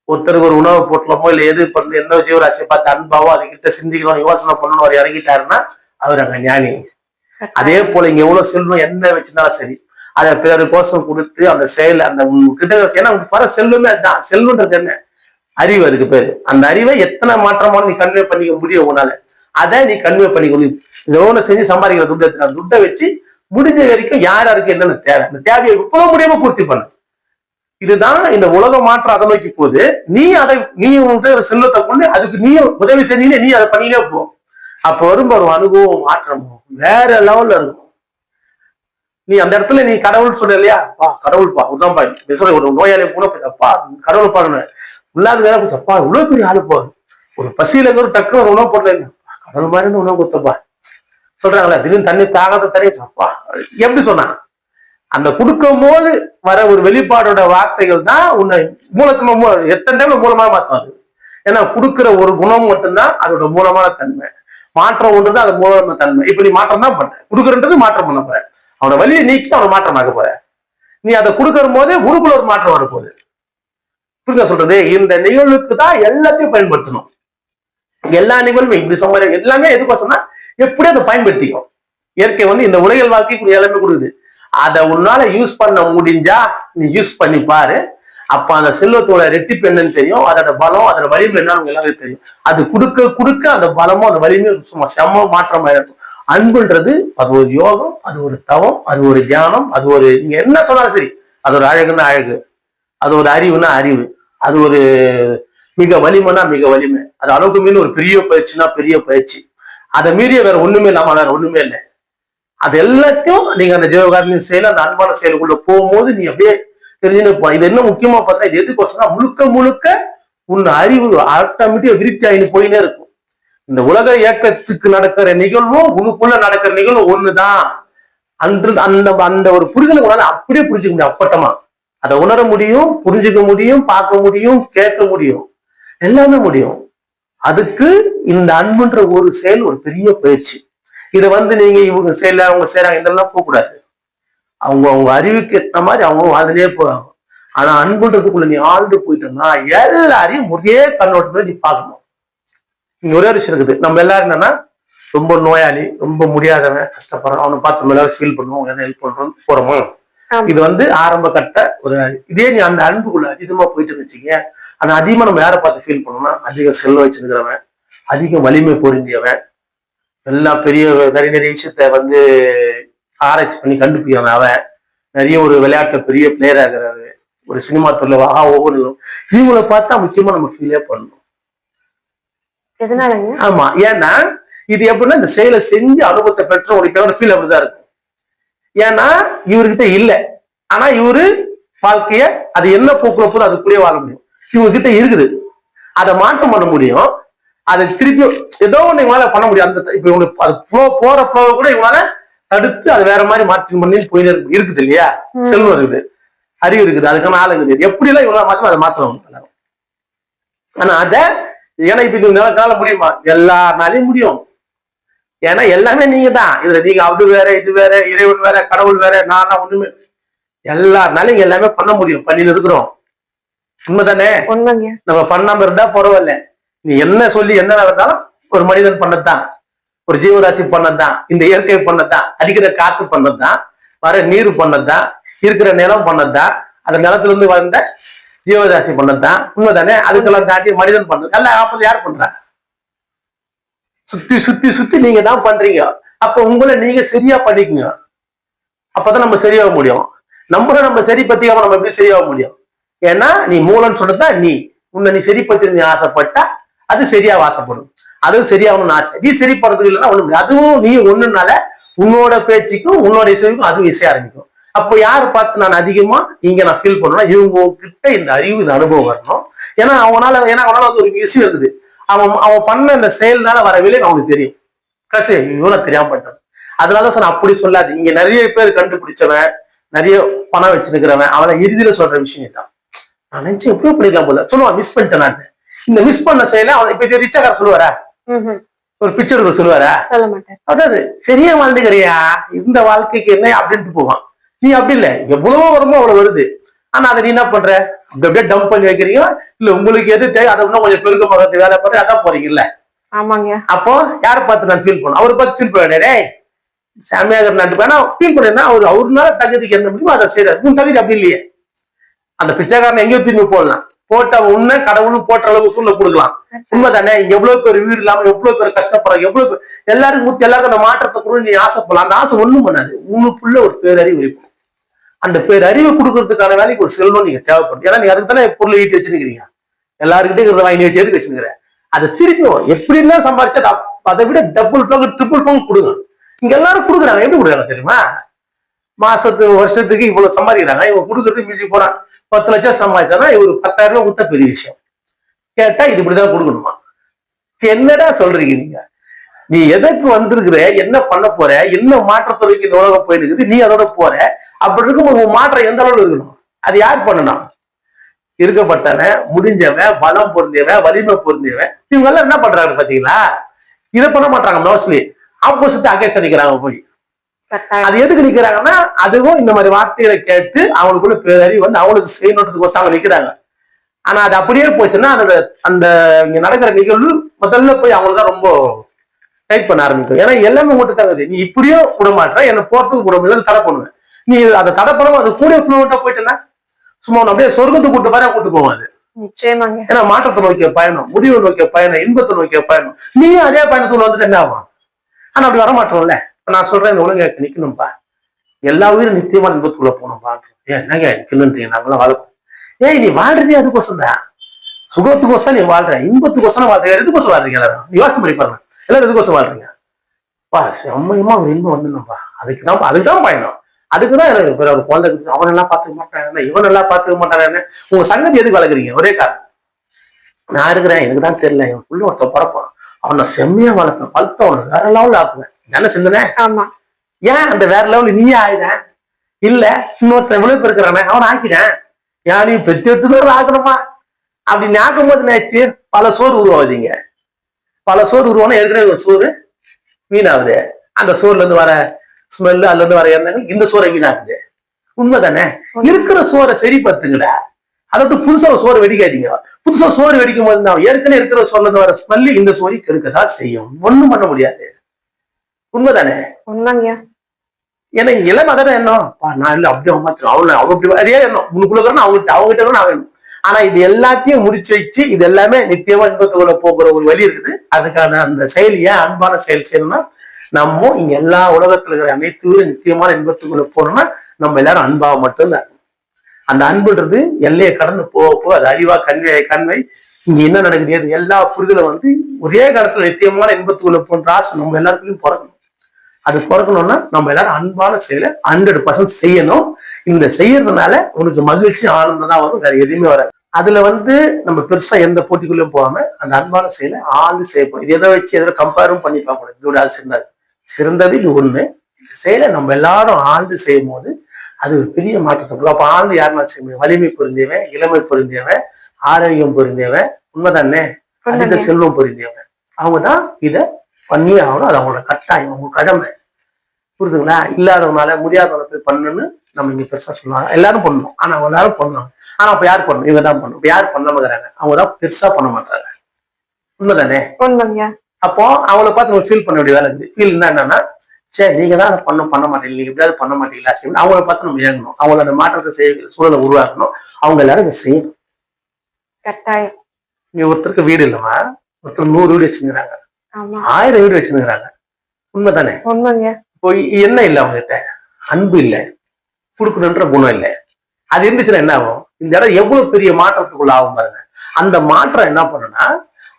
ஒருத்தருக்கு ஒரு உணவு போட்டலமோ இல்லை எது பண்ணு எந்த ஜீவராசியை பார்த்து அன்பாவோ அதுகிட்ட சிந்திக்கணும் யோசனை பண்ணணும் அவர் இறங்கிட்டாருன்னா அவர் அங்க ஞானி. அதே போல இங்க எவ்வளவு செல்வம் என்ன வச்சுனாலும் சரி அதை பிறரு கோஷம் கொடுத்து அந்த செயல் அந்த கிட்ட, ஏன்னா வர செல்வமே அதுதான். செல்வன்றது என்ன? அறிவு. அதுக்கு பேரு. அந்த அறிவை எத்தனை மாற்றமான நீ கன்வே பண்ணிக்க முடியும் உன்னால, அதை நீ கன்வே பண்ணிக்க முடியும். இதோட செஞ்சு சம்பாதிக்கிற துட்டை எடுத்து அந்த துட்டை வச்சு முடிஞ்ச வரைக்கும் யார் யாருக்கு என்னென்ன தேவை அந்த தேவையை இப்போது முடியாம பூர்த்தி பண்ணு. இதுதான் இந்த உலக மாற்றம் அதை நோக்கி போகுது. நீ செல்வத்தை கொண்டு அதுக்கு நீ உதவி செஞ்சீங்க, நீ அதை பண்ணினே போ. அப்ப வரும் ஒரு அனுபவம் மாற்றம் வேற லெவல்ல இருக்கும். நீ அந்த இடத்துல நீ கடவுள் சொல்ற இல்லையா, பா கடவுள் பா உதாம்பா ஒரு நோயாளி கூட அப்பா கடவுள் பாருங்க இல்லாத வேலை கொடுத்தப்பா இவ்வளவு பெரிய ஆளு போகுது. ஒரு பசியில ஒரு டக்கு ஒரு உணவு போடல, கடவுள் மாதிரி உணவு கொடுத்தப்பா சொல்றாங்களே. திடீர்னு தண்ணி தாகத்தை தரையப்பா எப்படி சொன்னா, அந்த கொடுக்கும் போது வர ஒரு வெளிப்பாடோட வார்த்தைகள் தான் உன்னை மூலத்தமா எத்தனை டைம்ல மூலமா மாத்தாது. ஏன்னா கொடுக்குற ஒரு குணம் மட்டும்தான் அதோட மூலமான தன்மை. மாற்றம் ஒன்றுதான் அது மூலமான தன்மை. இப்ப நீ மாற்றம் தான் பண்ற, கொடுக்குறன்றது மாற்றம் பண்ண போற, அவனோட வழியை நீக்கி அவனை மாற்றமாக்க போற. நீ அதை கொடுக்கற போதே உனக்குள்ள ஒரு மாற்றம் வரப்போகுது. புரியுதா சொல்றது? இந்த நிகழ்வுக்கு தான் எல்லாத்தையும் பயன்படுத்தணும். எல்லா நிகழ்வுமே இப்படி சொன்ன எல்லாமே எதுக்கோசம்னா எப்படி அதை பயன்படுத்திக்கும். இயற்கை இந்த உலகில் வாழ்க்கைக்கு எல்லாமே கொடுக்குது. அதை உன்னால யூஸ் பண்ண முடிஞ்சா நீ யூஸ் பண்ணி பாரு. அப்ப அந்த செல்வத்தோட ரெட்டிப்பு என்னன்னு தெரியும், அதோட பலம் அதோட வலிமை என்னன்னு எல்லாருக்கும் தெரியும். அது கொடுக்க கொடுக்க அந்த பலமும் அந்த வலிமையும் சும்மா செம்ம மாற்றமா இருக்கும். அன்புன்றது அது ஒரு யோகம், அது ஒரு தவம், அது ஒரு தியானம், அது ஒரு நீங்க என்ன சொன்னாலும் சரி, அது ஒரு அழகுன்னா அழகு, அது ஒரு அறிவுனா அறிவு, அது ஒரு மிக வலிமைனா மிக வலிமை, அது அளவுக்கு மீறி ஒரு பெரிய பயிற்சினா பெரிய பயிற்சி. அதை மீறிய வேற ஒண்ணுமே இல்லாம வேற ஒண்ணுமே இல்லை. அது எல்லாத்தையும் நீங்க அந்த ஜீவகாரணி செயல் அந்த அன்பான செயலுக்குள்ள போகும்போது நீ அப்படியே தெரிஞ்சுன்னு. இது என்ன முக்கியமா பார்த்தா இது எதுக்கோசம்னா முழுக்க முழுக்க உன் அறிவு ஆட்டோமேட்டிக்கா விருத்தி ஆகின்னு போயினே இருக்கும். இந்த உலக இயக்கத்துக்கு நடக்கிற நிகழ்வும் உனக்குள்ள நடக்கிற நிகழ்வும் ஒண்ணுதான். அன்று அந்த அந்த ஒரு புரிதலை உங்களால அப்படியே புரிஞ்சுக்க முடியும். அப்பட்டமா அதை உணர முடியும், புரிஞ்சுக்க முடியும், பார்க்க முடியும், கேட்க முடியும், எல்லாமே முடியும். அதுக்கு இந்த அன்புன்ற ஒரு செயல் ஒரு பெரிய பயிற்சி. இதை நீங்க இவங்க செய்யல அவங்க செய்யறாங்க இதெல்லாம் போகக்கூடாது. அவங்க அவங்க அறிவுக்கு ஏற்ற மாதிரி அவங்க அதுலயே போறாங்க. ஆனா அன்புன்றதுக்குள்ள நீ ஆழ்ந்து போயிட்டோம்னா எல்லாரையும் ஒரே கண்ணோட்டத்துல நீ பார்க்கணும். இங்க ஒரே விஷயம் இருக்குது. நம்ம எல்லாரும் என்னன்னா ரொம்ப நோயாளி, ரொம்ப முடியாதவன், கஷ்டப்படுறோம், அவனை பார்த்து நம்ம எல்லாரும் ஃபீல் பண்ணுவோம், எதை ஹெல்ப் பண்றோம் போறோமோ. இது ஆரம்ப கட்ட ஒரு இதே நீ அந்த அன்புக்குள்ள அதிகமா போயிட்டு வச்சுக்க. ஆனா அதிகமா நம்ம யாரை பார்த்து ஃபீல் பண்ணோம்னா அதிக செல்வம் வச்சிருக்கிறவன், அதிக வலிமை பொருந்தியவன், எல்லா பெரிய நிறைய விஷயத்த ஆராய்ச்சி பண்ணி கண்டுபிடிக்கிறான் அவன், நிறைய ஒரு விளையாட்டுல பெரிய பிளேயர் ஆகிறாரு, ஒரு சினிமா தொழில ஒவ்வொரு இவங்களை பார்த்தா முக்கியமா நம்ம ஃபீலே பண்ணணும். ஆமா, ஏன்னா இது எப்படின்னா இந்த செயலை செஞ்சு அனுபவத்தை பெற்ற ஒரு ஃபீல் அப்படிதான் இருக்கும். ஏன்னா இவர்கிட்ட இல்ல, ஆனா இவரு வாழ்க்கைய அது என்ன போக்குல போது அதுக்குள்ளேயே வாழ முடியும். இவங்ககிட்ட இருக்குது, அதை மாற்றம் பண்ண முடியும், அதை திருப்பி ஏதோ ஒண்ணு இவங்களால பண்ண முடியும். அந்த இப்ப இவங்களுக்கு அது போற ஃப்ளோவை கூட இவங்களால தடுத்து அது வேற மாதிரி மாற்றி பண்ணி போயிட்டு இருக்குது இல்லையா. செல்வம் இருக்குது, அறிவு இருக்குது, அதுக்கான ஆள் இருக்குது. எப்படி எல்லாம் இவங்களால மாற்றம் அதை மாற்றலாம். ஆனா அதை ஏன்னா இப்ப இது நிலக்கால முடியுமா? எல்லாருனாலையும் முடியும். ஏன்னா எல்லாமே நீங்க தான். இதுல நீங்க அது வேற இது வேற, இறைவன் வேற, கடவுள் வேற, நான் ஒண்ணுமே எல்லாருனாலும் எல்லாமே பண்ண முடியும், பண்ணிட்டு இருக்கிறோம். உண்மைதானே? உண்மைங்க. நம்ம பண்ணாம இருந்தா பரவாயில்ல. நீ என்ன சொல்லி என்ன நடந்தாலும் ஒரு மனிதன் பண்ணதுதான், ஒரு ஜீவராசி பண்ணதுதான், இந்த இயற்கை பண்ணதுதான், அடிக்கிற காத்து பண்ணதுதான், வர நீர் பண்ணதுதான், இருக்கிற நிலம் பண்ணதுதான், அந்த நிலத்துல இருந்து வந்த ஜீவராசி பண்ணதுதான். உண்மைதானே? அதுக்கெல்லாம் தாண்டி மனிதன் பண்ணது எல்லாம் ஆப்பது யார் பண்றா? சுத்தி சுத்தி சுத்தி நீங்க தான் பண்றீங்க. அப்ப உங்களை நீங்க சரியா பண்ணிக்கங்க. அப்பதான் நம்ம சரியாக முடியும். நம்ம சரி பத்திக்காம நம்ம எப்படி சரியாக முடியும்? ஏன்னா நீ மூலம்னு சொன்னதா நீ உன்னை நீ சரி பத்தி நீ ஆசைப்பட்டா அது சரியா ஆசைப்படும். அதுவும் சரியாகணும்னு ஆசை. நீ சரிப்படுறதுக்கு இல்லைன்னா ஒண்ணு, அதுவும் நீ ஒண்ணுனால உன்னோட பேச்சுக்கும் உன்னோட இசைக்கும் அதுவும் இசைய ஆரம்பிக்கும். அப்போ யாரை பார்த்து நான் அதிகமா இங்க நான் ஃபீல் பண்ணுவேன்னா, இவங்க கிட்ட இந்த அறிவு, இந்த அனுபவம் வரணும். ஏன்னா அவனால வந்து ஒரு விஷயம் இருக்குது. அவன் பண்ண இந்த செயல்னால வர விலை அவனுக்கு தெரியும். கடைசி இவனும் தெரியாம பண்ணிட்டான். அதனால நான் அப்படி சொல்லாது. இங்க நிறைய பேர் கண்டுபிடிச்சவன், நிறைய பணம் வச்சிருக்கிறவன், அவனை இறுதியில சொல்ற விஷயம் தான். நான் நினைச்சு எப்படி பண்ணிக்கலாம் போல சொல்லுவான், மிஸ் பண்ணிட்டேன் நான். இந்த மிஸ் பண்ண செயல அவன் இப்ப ரிச்சாக்கார சொல்லுவாரா? ஒரு பிக்சர் சொல்லுவாரா? சொல்ல மாட்டேன். அதாவது சரியா வாழ்ந்துக்கிறியா, இந்த வாழ்க்கைக்கு என்ன அப்படின்ட்டு போவான். நீ அப்படி இல்லை, எவ்வளவோ வருமோ அவ்வளவு வருது. ஆனா அதை நீ என்ன பண்ற? அப்படி அப்படியே டம்ப் பண்ணி வைக்கிறீங்க. இல்ல உங்களுக்கு எது தேவை அதை இன்னும் கொஞ்சம் பெருக்க போறது வேலை பண்ற அதான் போறீங்கல்ல. ஆமாங்க. அப்போ யாரை பார்த்து நான் ஃபீல் பண்ண? அவரை பார்த்து ஃபீல் பண்ண சாமியாக நான் வேணா ஃபீல் பண்ணா அவருனால தகுதிக்கு என்ன முடியுமோ அதை செய்யறாரு. உன் தகுதி அப்படி இல்லையே. அந்த பிச்சைக்காரன் எங்கேயோ திரும்பி போடலாம், போட்டு அவன் உன்ன கடவுளும் போட்ட அளவுக்கு சூழ்நிலை கொடுக்கலாம். உண்மைதானே? எவ்வளவு பேர் வீடு இல்லாம எவ்வளவு பேர் கஷ்டப்படுறாங்க, எவ்வளவு பேர் எல்லாருக்கும் அந்த மாற்றத்தை கூட நீ ஆசைப்படலாம். அந்த ஆசை ஒண்ணும் பண்ணாது. உனக்குள்ள ஒரு பேரறிவு இருக்கும். அந்த பேரறிவு கொடுக்கறதுக்கான வேலைக்கு ஒரு செல்வம் நீங்க தேவைப்படும். ஏன்னா நீ அதுக்கு தானே பொருளை ஈட்டி வச்சுருக்கிறீங்க. எல்லாருக்கிட்டே வாங்கி வச்சு எதுக்கு வச்சுருக்கிற? அதை திருப்பியும் எப்படி இருந்தாலும் சம்பாதிச்சா அதை விட டபுள் பங்கு ட்ரிபிள் பங்கு கொடுங்க. இங்க எல்லாரும் கொடுக்குறாங்க. எப்படி கொடுக்குறாங்க தெரியுமா? மாசத்துக்கு வருஷத்துக்கு இவ்வளவு சம்பாதிக்கிறாங்க. இவங்க கொடுக்கறதுக்கு மிஞ்சி போறான் 10 லட்சம் சம்பாதிச்சானா இவரு 10,000 ரூபாய் கொடுத்தா பெரிய விஷயம். கேட்டா இது இப்படிதான் கொடுக்கணுமா? என்னடா சொல்றீங்க நீங்க? நீ எதற்கு வந்திருக்கிற, என்ன பண்ண போற, என்ன மாற்றத்தை வைக்க இந்த உலகம் போயிருக்குது, நீ அதோட போற. அப்படி இருக்கும்போது உன் மாற்றம் எந்த அளவுல இருக்கணும்? அது யார் பண்ணணும்? இருக்கப்பட்டவன், முடிஞ்சவன், பலம் பொருந்தியவன், வலிமை பொருந்தியவன். இவங்க எல்லாம் என்ன பண்றாங்க பாத்தீங்களா? இதை பண்ண மாட்டாங்க. மோஸ்ட்லி ஆப்போசிட் அகேன்ஸ்ட் நிக்கிறாங்க போய். அது எதுக்கு நிக்கிறாங்கன்னா, அதுவும் இந்த மாதிரி வார்த்தைகளை கேட்டு அவங்களுக்குள்ள பேரறிவு வந்து அவங்களுக்கு செய்யணுன்றதுக்கோசம் அவங்க நிக்கிறாங்க. ஆனா அது அப்படியே போச்சுன்னா அந்த இங்க நடக்கிற நிகழ்வு முதல்ல போய் அவங்களுக்கு தான் ரொம்ப டைட் பண்ண ஆரம்பிக்கும். ஏன்னா எல்லாமே மட்டும் தகுது. நீ இப்படியோ விட மாட்டேற, என்ன போறதுக்கு விட முடியாது, தடை பண்ணுவேன். நீ அதை தடை பண்ணவும் அது கூட ஃப்ளூவெண்டா போயிட்டேன்னா சும்மா அப்படியே சொர்க்கத்துக்கு கூட்டு பாரு கூட்டு போவோம். அது நிச்சயமாங்க. ஏன்னா மாற்றத்தை நோக்கிய பயணம், முடிவை நோக்கிய பயணம், இன்பத்தை நோக்கிய பயணம். நீயும் அதே பயணத்துக்குள்ள வந்துட்டு என்ன ஆகும்? ஆனா அப்படி வரமாட்டோம்ல. நான் சொல்றேன், இந்த உலக நிக்கணும்பா, எல்லா உயிரும் நிச்சயமா இன்பத்துக்குள்ள போகணும்பா. என்னங்க நிக்கணுன்றீங்க? நாங்களாம் வாழப்போம். நீ வாழ்றதே அதுக்கோசம் தான். சுகத்துக்கோசம் தான் நீ வாழ்ற, இன்பத்துக்கோசம் வாழ்ற. எதுக்கோசம் வாழ்றீங்க எல்லாரும்? யோசனை பண்ணி பாருங்க. எல்லாரும் எதுக்கோசம் வாழ்றீங்க? செம்மையமா ஒரு இன்பம் வந்துடணும்பா, அதுக்குதான் பயணம். அதுக்குதான் எனக்கு ஒரு குழந்தை அவன் நல்லா பாத்துக்க மாட்டான், இவன் நல்லா பாத்துக்க மாட்டான். உங்க சங்கதி எதுக்கு வளர்க்குறீங்க? ஒரே காரணம், நான் இருக்கிறேன், எனக்கு தான் தெரியல, என் புள்ள ஒருத்த பிறப்பான், அவனை செம்மையா வளர்ப்பேன், வளர்த்த அவனை வேற லெவலில் ஆக்குவேன். என்ன சிந்தனை? ஆமா. ஏன் அந்த வேற லெவலில் நீயே ஆயிடேன்? இல்ல இன்னொருத்தன் விளைவு இருக்கிறானே அவனை ஆக்கிட்டேன், ஏன் நீ பெற்று எடுத்து ஆக்கணுமா? அப்படி ஆக்கும் போது நினைச்சு பல சோறு உருவாகுதீங்க. பல சோறு உருவானா ஏற்கனவே ஒரு சோறு வீணாகுது. அந்த சோறுல இருந்து வர ஸ்மெல்லு, அதுல இருந்து வர எண்ணங்கள் இந்த சோறை வீணாகுது. உண்மைதானே? இருக்கிற சோறை சரி பத்துங்கடா. அதை விட்டு புதுசா சோறு வெடிக்காதீங்க. புதுசா சோறு வெடிக்கும் போது தான் ஏற்கனவே இருக்கிற சோறுல இருந்து வர ஸ்மெல்லு இந்த சோறு கெடுக்கதான் செய்யும். ஒண்ணும் பண்ண முடியாது. உண்மைதானே? உண்மைங்க. ஏன்னா இளம் அதான் எண்ணம், நான் இல்ல அப்படியே மாத்திரம் அவளை அப்படி அதே எண்ணம் உனக்குள்ள அவங்ககிட்ட நான் வேணும். ஆனா இது எல்லாத்தையும் முடிச்சு வச்சு இது எல்லாமே நித்தியமா இன்பத்துக்குள்ள போகிற ஒரு வழி இருக்குது. அதுக்கான அந்த செயல் ஏன் அன்பான செயல் செய்யணும்னா, நம்ம இங்க எல்லா உலகத்துல இருக்கிற அனைத்து நித்தியமான இன்பத்துக்குள்ள போனோம்னா நம்ம எல்லாரும் அன்பாக மட்டும்தான். அந்த அன்புன்றது எல்லையை கடந்து போக அது அறிவா கண்வை இங்க என்ன நடக்குது எல்லா புரிதல வந்து ஒரே காலத்துல நித்தியமான இன்பத்துக்குள்ள போன்ற ஆசை நம்ம எல்லாருக்குள்ளயும் பிறக்கணும். அது பிறக்கணும்னா நம்ம எல்லாரும் அன்பான செயலை 100% செய்யணும். இந்த செய்யறதுனால உனக்கு மகிழ்ச்சி ஆனந்தம் தான் வரும், வேற எதுவுமே வராது. அதுல வந்து நம்ம பெருசா எந்த போட்டிக்குள்ளயும் போகாம அந்த அன்பான செயலை ஆழ்ந்து செய்யப்படும். இது எதை வச்சு எதை கம்பேரும் பண்ணி பார்க்க கூடாது. இதோட அது சிறந்தது இது ஒண்ணு. செயலை நம்ம எல்லாரும் ஆழ்ந்து செய்யும் போது அது ஒரு பெரிய மாற்றத்தை. அப்ப ஆழ்ந்து யாருன்னா செய்ய முடியும்? வலிமை பொருந்தியவன், இளமை பொருந்தியவன், ஆரோக்கியம் பொருந்தியவன், உண்மைதானே, அதிக செல்வம் பொருந்தியவன், அவங்கதான் இதை பண்ணியே ஆகணும். அது அவங்களோட கட்டாயம், அவங்க கடமை. புரியுதுங்களா? இல்லாதவனால முடியாதவனை போய் பண்ணுன்னு நம்ம இங்க பெருசா சொல்லுவாங்க, எல்லாரும் பண்ணணும். ஆனா எல்லாரும் பண்ணணும். ஆனா அப்ப யார் பண்ணணும்? இவங்க தான் பண்ணணும். இப்ப யார் பண்ணாமங்கிறாங்க? அவங்க தான் பெருசா பண்ண மாட்டாங்க. உண்மைதானே? உண்மைங்க. அப்போ அவங்கள பார்த்து நம்ம ஃபீல் பண்ண வேண்டிய வேலை இருக்குது. ஃபீல்னா என்னன்னா, சரி நீங்க தான் அதை பண்ண மாட்டீங்க, நீங்க எப்படியாவது பண்ண மாட்டீங்களா செய்யணும். அவங்கள பார்த்து நம்ம இயங்கணும். அவங்கள அந்த மாற்றத்தை செய்ய சூழலை உருவாக்கணும். அவங்க எல்லாரும் இதை செய்யணும். கட்டாயம். நீ ஒருத்தருக்கு வீடு இல்லைம்மா, ஒருத்தர் 100 வீடு வச்சிருக்கிறாங்க, ஆமா 1000 வீடு வச்சிருக்கிறாங்க. உண்மைதானே? உண்மைங்க. இப்போ என்ன இல்லை அவங்ககிட்ட? அன்பு இல்லை, கொடுக்கணுன்ற குணம் இல்லை. அது இருந்துச்சுன்னா என்ன ஆகும்? இந்த இடம் எவ்வளவு பெரிய மாற்றத்துக்குள்ள ஆகும் பாருங்க. அந்த மாற்றம் என்ன பண்ணுன்னா,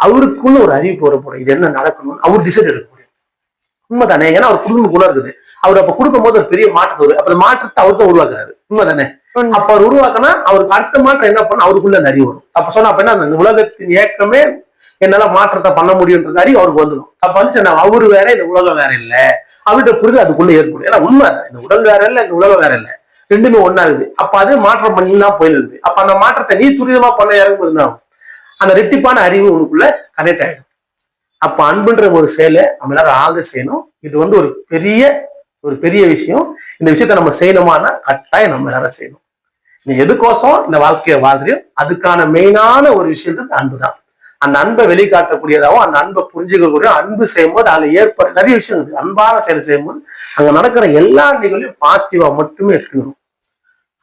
அவருக்குள்ள ஒரு அறிவு போறப்படும், இது என்ன நடக்கணும்னு அவர் டிசைட் எடுக்க முடியும். உண்மைதானே? ஏன்னா அவர் குடும்ப குணம் இருக்குது. அவர் அப்ப கொடுக்கும் போது ஒரு பெரிய மாற்றத்தை வரும். அப்ப அந்த மாற்றத்தை அவர் தான் உருவாக்குறாரு. உண்மைதானே? அப்ப அவர் உருவாக்கினா அவருக்கு அடுத்த மாற்றம் என்ன பண்ண, அவருக்குள்ள அந்த அறிவு வரும். அப்ப சொன்னா அப்ப என்ன, அந்த உலகத்தின் ஏக்கமே என்னால மாற்றத்தை பண்ண முடியும்ன்றது அறிவு அவருக்கு வந்துடும். அப்ப வந்து அவரு வேற, இந்த உலகம் வேற இல்லை அவர்கிட்ட புரிது அதுக்குள்ள ஏற்படும். ஏன்னா உண்மைதான், இந்த உடல் வேற இல்லை, இந்த உலகம் வேற இல்லை, ரெண்டுமே ஒன்னாகுது. அப்ப அது மாற்றம் பண்ணிதான் போயிடுது. அப்ப அந்த மாற்றத்தை நீ துரிதமா பண்ண இறங்கும் இருந்தாலும் அந்த ரெட்டிப்பான அறிவு உனக்குள்ள கனெக்ட் ஆயிடும். அப்ப அன்புன்ற ஒரு செயலை நம்ம எல்லாரும் ஆக செய்யணும். இது வந்து ஒரு பெரிய விஷயம். இந்த விஷயத்த நம்ம செய்யணுமானா கட்டாயம் நம்ம எல்லாரும் செய்யணும். நீ எதுக்கோசம் இந்த வாழ்க்கையை வாழ்றியோ அதுக்கான மெயினான ஒரு விஷயம் அன்பு தான். அந்த அன்பை வெளிக்காட்டக்கூடியதாகவும் அந்த அன்பை புரிஞ்சுக்கக்கூடிய அன்பு செய்யும்போது அதுல ஏற்பட நிறைய விஷயம் இருக்கு. அன்பான செயல் செய்யும்போது அங்க நடக்கிற எல்லா நிகழ்வையும் பாசிட்டிவா மட்டுமே எடுத்துக்கணும்.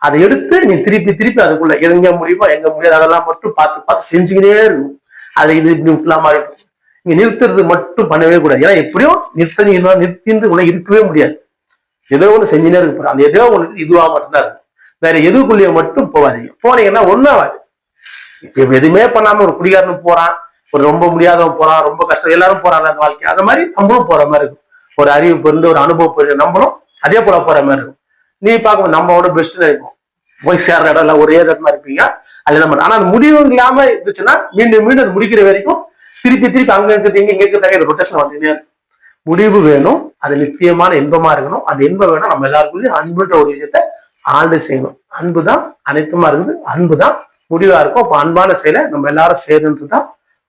அதை எடுத்து நீ திருப்பி அதுக்குள்ள எங்க முடியுமோ எங்க முடியாது அதெல்லாம் மட்டும் பார்த்து செஞ்சுக்கிட்டே இருக்கணும். அதை இது இப்படி விட்டுலாமா இருக்கும். நீங்க நிறுத்துறது மட்டும் பண்ணவே கூடாது. ஏன்னா எப்படியும் நிறுத்தின்னு கூட இருக்கவே முடியாது. ஏதோ ஒண்ணு செஞ்சுனே இருக்கு. அந்த ஏதோ ஒண்ணு இதுவா மட்டும்தான் இருக்கும். வேற எதுக்குள்ளேயே மட்டும் போகாதீங்க. போனீங்கன்னா ஒன்னாவாது. இப்ப எதுவுமே பண்ணாம ஒரு குடிகாரனு போறான், ஒரு ரொம்ப முடியாதவன் போறான், ரொம்ப கஷ்டம் எல்லாரும் போறாங்க அந்த வாழ்க்கை. அந்த மாதிரி நம்மளும் போற மாதிரி இருக்கும். ஒரு அறிவு பெருந்து ஒரு அனுபவம் பெருந்து நம்மளும் அதே போல போற மாதிரி இருக்கும். நீ பார்க்கும் நம்மளோட பெஸ்ட் இருக்கும். போய் சேர்ற இடம் எல்லாம் ஒரே இடமா இருப்பீங்க. அது நம்ம ஆனா அது முடிவு இல்லாம இருந்துச்சுன்னா மீண்டும் அது முடிக்கிற வரைக்கும் திருப்பி அங்க இருக்கிறது இங்க இருக்கிறதாங்க இந்த ரொட்டேஷன் வந்துட்டே இருக்கும். முடிவு வேணும், அது நிச்சயமான இன்பமா இருக்கணும். அந்த இன்பம் வேணும். நம்ம எல்லாருக்குள்ளயும் அன்புன்ற ஒரு விஷயத்த ஆழ்ந்து செய்யணும். அன்புதான் அனைத்துமா இருக்குது. அன்புதான் முடிவா இருக்கும். அப்ப அன்பான செயலை நம்ம எல்லாரும் செய்யறதுதான்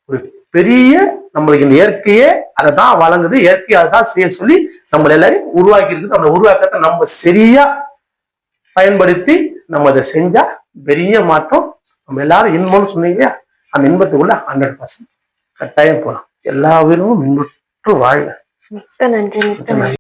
ஒரு பெரிய நம்மளுக்கு இந்த இயற்கையே அதை தான் வழங்குது. இயற்கையை அதை தான் செய்ய சொல்லி நம்ம எல்லாரையும் உருவாக்கி இருக்குது. அந்த உருவாக்கத்தை நம்ம சரியா பயன்படுத்தி நம்ம அதை செஞ்சா பெரிய மாற்றம். நம்ம எல்லாரும் இன்பம்னு சொன்னீங்க, அந்த இன்பத்துக்குள்ள 100% கட்டாயம் போலாம். எல்லா உயிரும் இன்புற்று வாழ்க. மிக்க நன்றி.